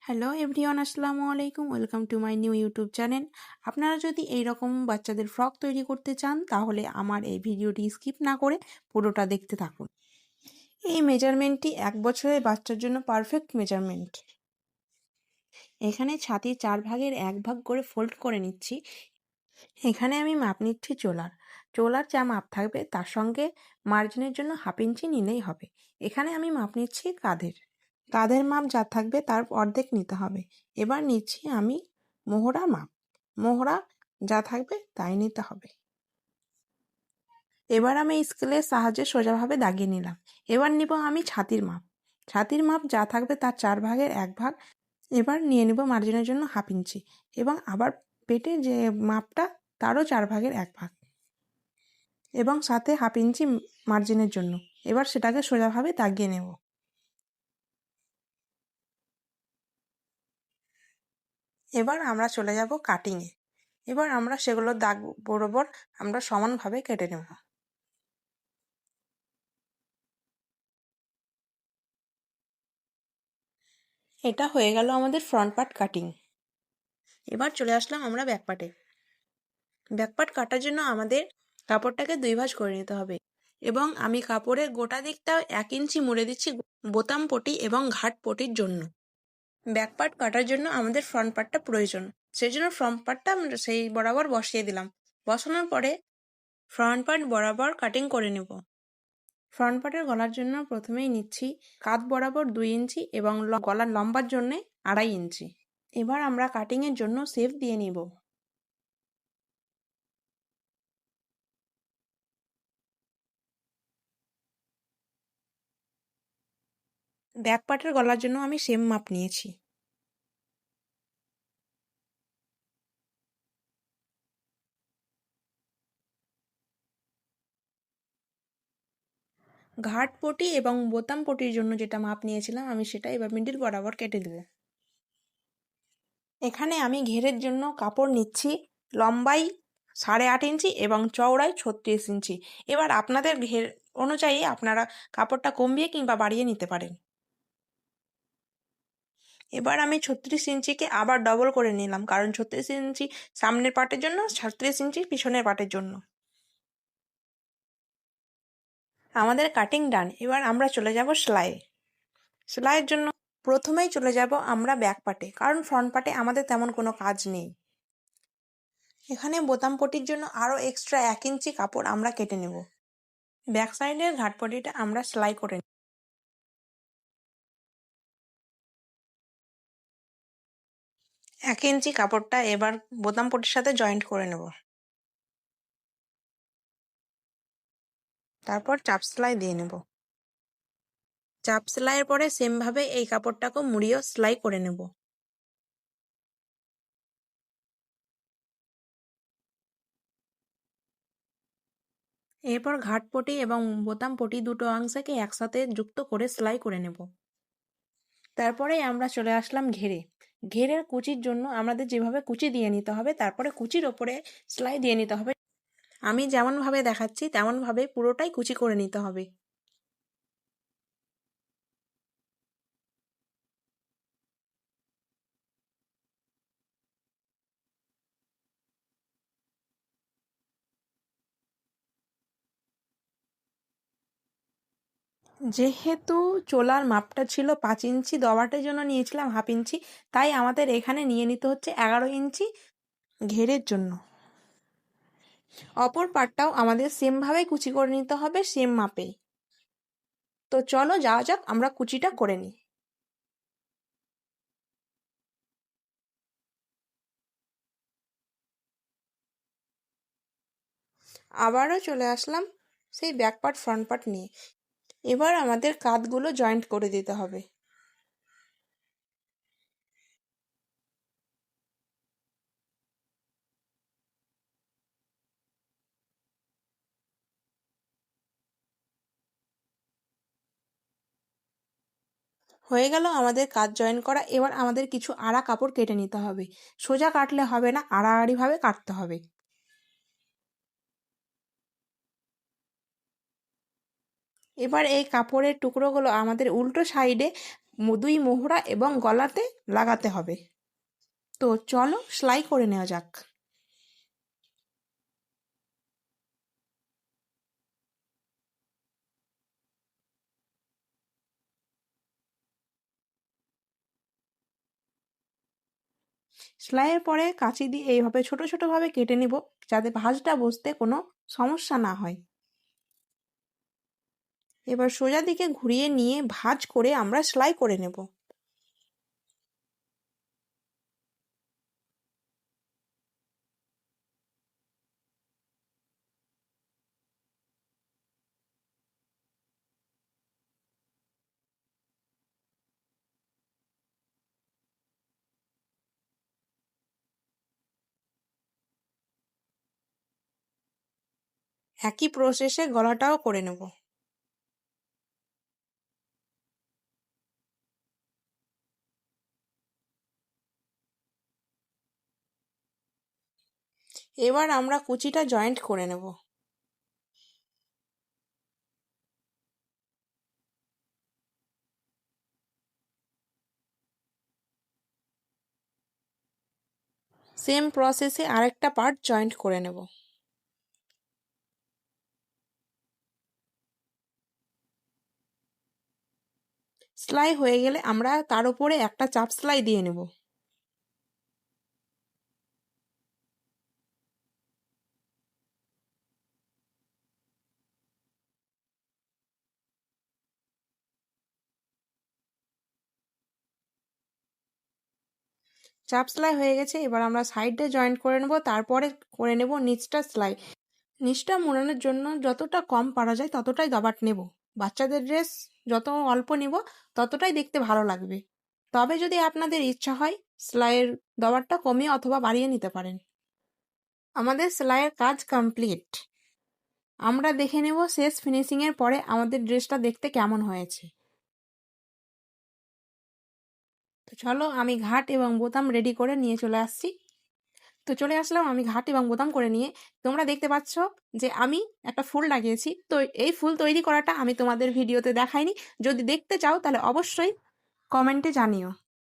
Hello everyone, আসসালামু আলাইকুম। Welcome to my new YouTube channel. আপনারা যদি এই রকম বাচ্চাদের ফ্রক তৈরি করতে চান তাহলে আমার এই ভিডিওটি স্কিপ না করে পুরোটা দেখতে থাকুন। এই মেজারমেন্টটি 1 বছরের বাচ্চার জন্য পারফেক্ট মেজারমেন্ট। এখানে ছাতি 4 ভাগের 1 ভাগ করে ফোল্ড করে নিচ্ছি। এখানে আমি মাপ নিচ্ছি চোলার যা মাপ থাকবে তার সঙ্গে মার্জিনের জন্য 1/2 ইঞ্চি নিলেই হবে। এখানে আমি মাপ নিচ্ছি কাঁধের মাপ যা থাকবে তার অর্ধেক নিতে হবে। এবার নিচ্ছি আমি মোহরা মাপ, মোহরা যা থাকবে তাই নিতে হবে। এবার আমি স্কেলের সাহায্যে সোজাভাবে দাগিয়ে নিলাম। এবার নিব আমি ছাতির মাপ যা থাকবে তার 4 ভাগের 1 ভাগ। এবার নিয়ে নিব মার্জিনের জন্য 1/2 ইঞ্চি এবং আবার পেটের যে মাপটা তারও 4 ভাগের 1 ভাগ এবং সাথে 1/2 ইঞ্চি মার্জিনের জন্য। এবার সেটাকে সোজাভাবে দাগিয়ে নেব। এবার আমরা চলে যাব কাটিংয়ে। এবার আমরা সেগুলো দাগ বরাবর আমরা সমানভাবে কেটে নেব। এটা হয়ে গেল আমাদের ফ্রন্ট পার্ট কাটিং। এবার চলে আসলাম আমরা ব্যাক পার্ট কাটার জন্য আমাদের কাপড়টাকে 2 ভাঁজ করে নিতে হবে এবং আমি কাপড়ের গোটা দিকটা 1 ইঞ্চি মুড়ে দিচ্ছি বোতাম পটি এবং ঘাট পটির জন্য। ব্যাক পার্ট কাটার জন্য আমাদের ফ্রন্ট পার্টটা প্রয়োজন, সেই জন্য ফ্রন্ট পার্টটা আমরা সেই বরাবর বসিয়ে দিলাম। বসানোর পরে ফ্রন্ট পার্ট বরাবর কাটিং করে নেব। ফ্রন্ট পার্টের গলার জন্য প্রথমেই নিচ্ছি কাঁধ বরাবর 2 ইঞ্চি এবং গলার লম্বার জন্য 2.5 ইঞ্চি। এবার আমরা কাটিংয়ের জন্য শেপ দিয়ে নিব। ব্যাক পার্টের গলার জন্য আমি সেম মাপ নিয়েছি। ঘাট পটি এবং বোতাম পটির জন্য যেটা মাপ নিয়েছিলাম আমি সেটা এবার মিডিল বরাবর কেটে দেব। এখানে আমি ঘেরের জন্য কাপড় নিচ্ছি লম্বাই 8.5 ইঞ্চি এবং চওড়াই 36 ইঞ্চি। এবার আপনাদের ঘের অনুযায়ী আপনারা কাপড়টা কমিয়ে কিংবা বাড়িয়ে নিতে পারেন। এবার আমি 36 ইঞ্চিকে আবার ডবল করে নিলাম, কারণ 36 ইঞ্চি সামনের পার্টের জন্য, 36 ইঞ্চি পিছনের পার্টের জন্য। আমাদের কাটিং ডান। এবার আমরা চলে যাব সেলাইয়ের জন্য প্রথমেই চলে যাব আমরা ব্যাক পার্টে, কারণ ফ্রন্ট পার্টে আমাদের তেমন কোনো কাজ নেই। এখানে বোতাম পটির জন্য আরও এক্সট্রা 1 ইঞ্চি কাপড় আমরা কেটে নেব। ব্যাক সাইডের ঘাট পটিটা আমরা সেলাই করে নেব। 1 ইঞ্চি কাপড়টা এবার বোতাম পটির সাথে জয়েন্ট করে নেব। তারপর চাপ সেলাই দিয়ে নেব। চাপ সেলাইয়ের পরে সেমভাবে এই কাপড়টাকেও মুড়িয়ে সেলাই করে নেব। এরপর ঘাট পটি এবং বোতাম পটি দুটো অংশকে একসাথে যুক্ত করে সেলাই করে নেব। তারপরে আমরা চলে আসলাম ঘেরের কুচির জন্য আমাদের যেভাবে কুচি দিয়ে নিতে হবে, তারপরে কুচির ওপরে সেলাই দিয়ে নিতে হবে। আমি যেমনভাবে দেখাচ্ছি তেমনভাবে পুরোটাই কুচি করে নিতে হবে। যেহেতু চোলার মাপটা ছিল 5 ইঞ্চি, দবাটের জন্য নিয়েছিলাম 1/2 ইঞ্চি, তাই আমাদের এখানে নিয়ে নিতে হচ্ছে 11 ইঞ্চি ঘেরের জন্য। অপর পাটটাও আমাদের সেমভাবেই কুচি করে নিতে হবে, সেম মাপেই। তো চলো যাওয়া যাক, আমরা কুচিটা করে নিই। আবারও চলে আসলাম সেই ব্যাক পার্ট ফ্রন্ট পার্ট নিয়ে। এবার আমাদের কাঁধগুলো জয়েন্ট করে দিতে হবে। হয়ে গেল আমাদের কাঁধ জয়েন করা। এবার আমাদের কিছু আড়া কাপড় কেটে নিতে হবে। সোজা কাটলে হবে না, আড়াআড়িভাবে কাটতে হবে। এবার এই কাপড়ের টুকরোগুলো আমাদের উল্টো সাইডে দুই মোহরা এবং গলাতে লাগাতে হবে। তো চলো সেলাই করে নেওয়া যাক। সেলাইয়ের পরে কাঁচি দিয়ে এইভাবে ছোট ছোট ভাবে কেটে নেব, যাতে ভাঁজটা বসতে কোনো সমস্যা না হয়। এবার সোজা দিকে ঘুরিয়ে নিয়ে ভাঁজ করে আমরা সেলাই করে নেব। একই প্রসেসে গলাটাও করে নেব। এবার আমরা কুচিটা জয়েন্ট করে নেব। সেম প্রসেসে আরেকটা পার্ট জয়েন্ট করে নেব। সেলাই হয়ে গেলে আমরা তার উপরে একটা চাপ সেলাই দিয়ে নেব। চাপ সেলাই হয়ে গেছে, এবার আমরা সাইডে জয়েন্ট করে নেব, তারপরে করে নেব নিচটা সেলাই। নিচটা মোড়ানোর জন্য যতটা কম পারা যায় ততটাই দাবাট নেব। বাচ্চাদের ড্রেস যত অল্প নেব ততটাই দেখতে ভালো লাগবে। তবে যদি আপনাদের ইচ্ছা হয় সেলাইয়ের দাবাটটা কমিয়ে অথবা বাড়িয়ে নিতে পারেন। আমাদের সেলাইয়ের কাজ কমপ্লিট। আমরা দেখে নেব শেষ ফিনিশিংয়ের পরে আমাদের ড্রেসটা দেখতে কেমন হয়েছে। তো চলো আমি ঘাট এবং বোতাম রেডি করে নিয়ে চলে আসছি। তো চলে আসলাম আমি ঘাট এবং বোতাম করে নিয়ে। তোমরা দেখতে পাচ্ছ যে আমি একটা ফুল লাগিয়েছি। তো এই ফুল তৈরি করাটা আমি তোমাদের ভিডিওতে দেখাইনি। যদি দেখতে চাও তাহলে অবশ্যই কমেন্টে জানিও।